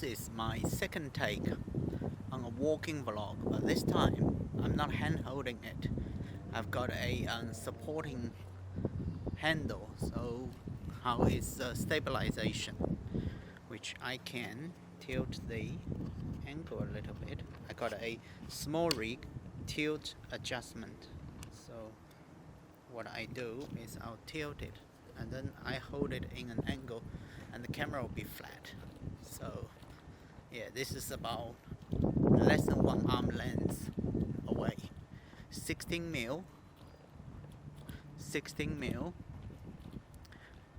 is my second take on a walking vlog, but this time I'm not hand holding it. I've got a supporting handle, so how is stabilization, which I can tilt the angle a little bit. I got a small rig tilt adjustment, so what I do is I'll tilt it and then I hold it in an angle and the camera will be flat. So yeah, this is about less than 1 arm length away. 16 mil,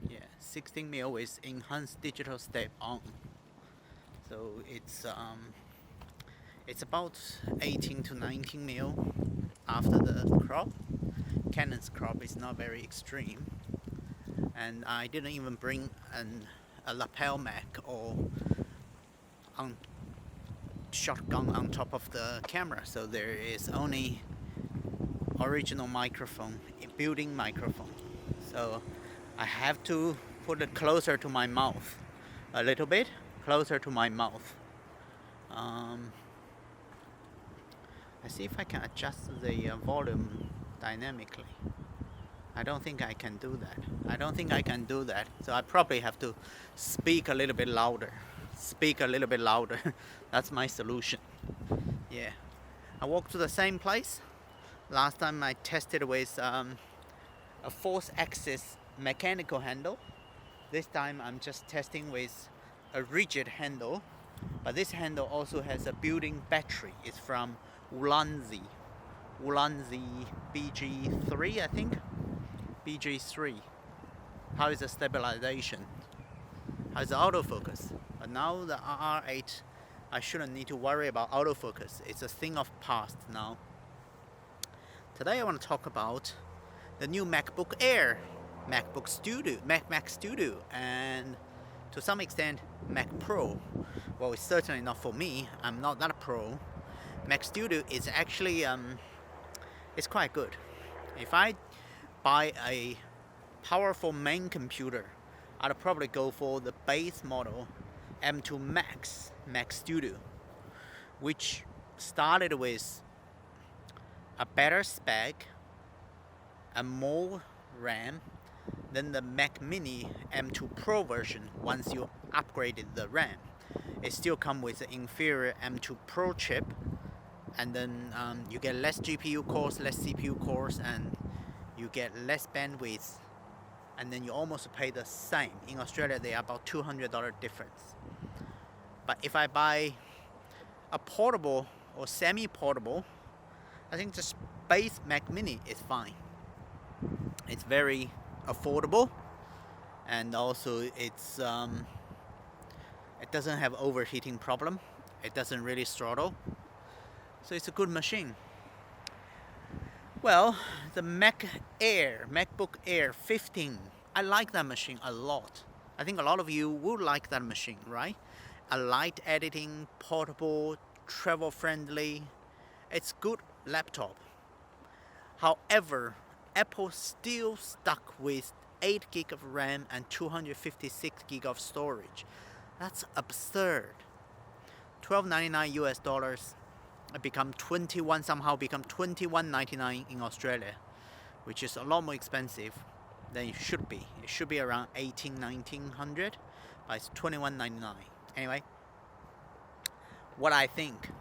yeah, 16 mil with enhanced digital step on. So it's about 18 to 19 mil after the crop. Canon's crop is not very extreme, and I didn't even bring a lapel mic or shotgun on top of the camera, so there is only original microphone, built-in microphone. So I have to put it closer to my mouth, a little bit closer to my mouth. I see if I can adjust the volume dynamically. I don't think I can do that. So I probably have to speak a little bit louder. That's my solution. Yeah. I walked to the same place. Last time I tested with a force axis mechanical handle. This time I'm just testing with a rigid handle. But this handle also has a built-in battery. It's from Ulanzi BG3, I think. BG3. How is the stabilization? How is the autofocus? But now the RR8, I shouldn't need to worry about autofocus. It's a thing of past now. Today I want to talk about the new MacBook Air, Mac Studio, and to some extent Mac Pro. Well, it's certainly not for me. I'm not that pro. Mac Studio is actually it's quite good. If I buy a powerful main computer, I'd probably go for the base model M2 Max Mac Studio, which started with a better spec, a more RAM than the Mac Mini M2 Pro version. Once you upgraded the RAM, it still comes with the inferior M2 Pro chip, and then you get less GPU cores, less CPU cores, and you get less bandwidth, and then you almost pay the same. In Australia, they are about $200 difference. But if I buy a portable or semi-portable, I think just base Mac Mini is fine. It's very affordable, and also it doesn't have overheating problem. It doesn't really throttle, so it's a good machine. Well, the MacBook Air 15, I like that machine a lot. I think a lot of you would like that machine, right? A light editing, portable, travel friendly. It's good laptop. However, Apple still stuck with 8 gig of RAM and 256 gig of storage. That's absurd. $12.99 US. It become $21.99 in Australia, which is a lot more expensive than it should be. It should be around $1900, but it's $21.99. Anyway, what I think,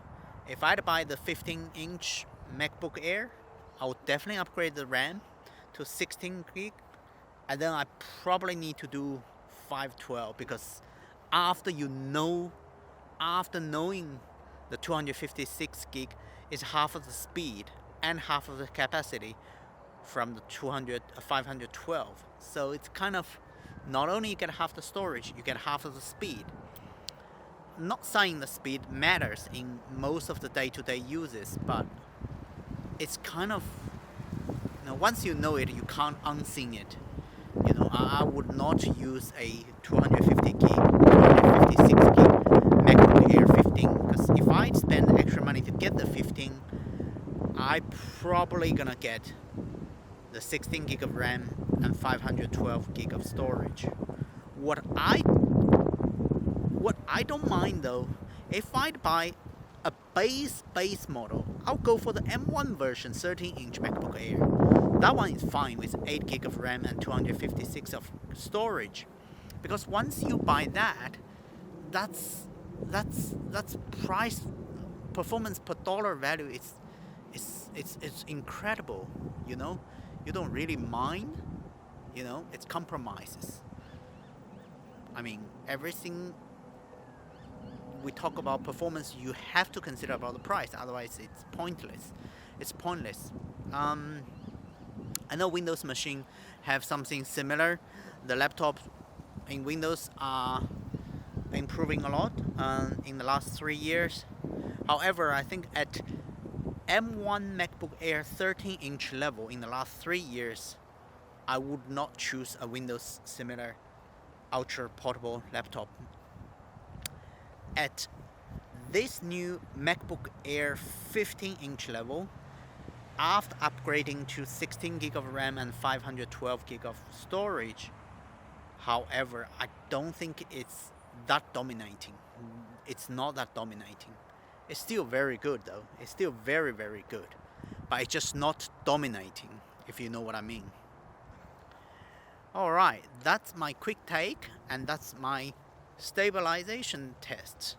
if I'd buy the 15-inch MacBook Air, I would definitely upgrade the RAM to 16 gig, and then I probably need to do 512, because after knowing the 256 gig is half of the speed and half of the capacity from the 512. So it's kind of, not only you get half the storage, you get half of the speed. Not saying the speed matters in most of the day-to-day uses, but it's kind of, once you know it, you can't unseen it. I would not use a 250 gig, 256 gig MacBook Air 15, because if I spend extra money to get the 15, I probably gonna get the 16 gig of RAM and 512 gig of storage. What what I don't mind though, if I'd buy a base model, I'll go for the M1 version 13-inch MacBook Air. That one is fine with 8 GB of RAM and 256 of storage, because once you buy that, that's price performance per dollar value. It's incredible. You know, you don't really mind. You know, it's compromises. I mean, everything we talk about performance, you have to consider about the price. Otherwise, it's pointless. It's pointless. I know Windows machine have something similar. The laptops in Windows are improving a lot in the last 3 years. However, I think at M1 MacBook Air 13-inch level in the last 3 years, I would not choose a Windows similar ultra portable laptop. At this new MacBook Air 15-inch level, after upgrading to 16 GB of RAM and 512 GB of storage, however, I don't think it's that dominating. It's not that dominating. It's still very good though. It's still very, very good. But it's just not dominating, if you know what I mean. Alright, that's my quick take, and that's my stabilization test.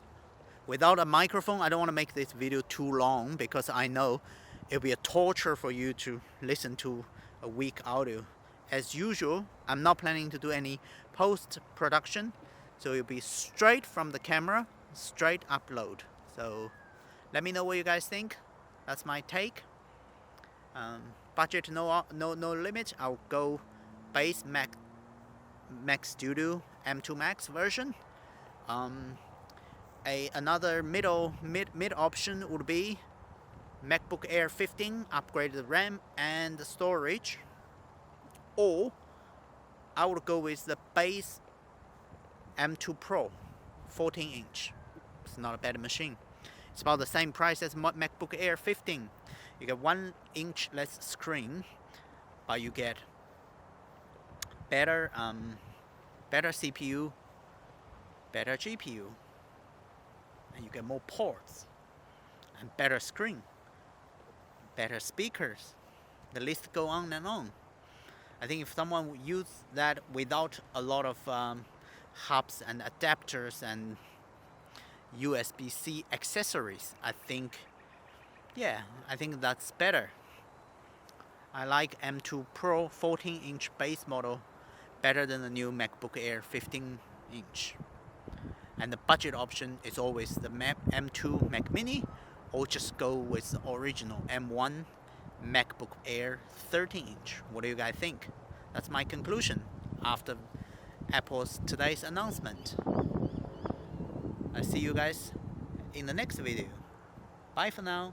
Without a microphone, I don't want to make this video too long, because I know it'll be a torture for you to listen to a weak audio. As usual, I'm not planning to do any post-production, so it'll be straight from the camera, straight upload. So let me know what you guys think. That's my take. Budget no limit. I'll go base Mac Studio M2 Max version. Another mid option would be MacBook Air 15, upgraded RAM and the storage. Or I would go with the base M2 Pro 14-inch. It's not a bad machine. It's about the same price as MacBook Air 15. You get 1 inch less screen, but you get better CPU, better GPU, and you get more ports and better screen, better speakers. The list go on and on. I think if someone would use that without a lot of hubs and adapters and USB-C accessories, I think that's better. I like M2 Pro 14-inch base model better than the new MacBook Air 15-inch. And the budget option is always the M2 Mac Mini, or just go with the original M1 MacBook Air 13-inch. What do you guys think? That's my conclusion after Apple's today's announcement. I'll see you guys in the next video. Bye for now.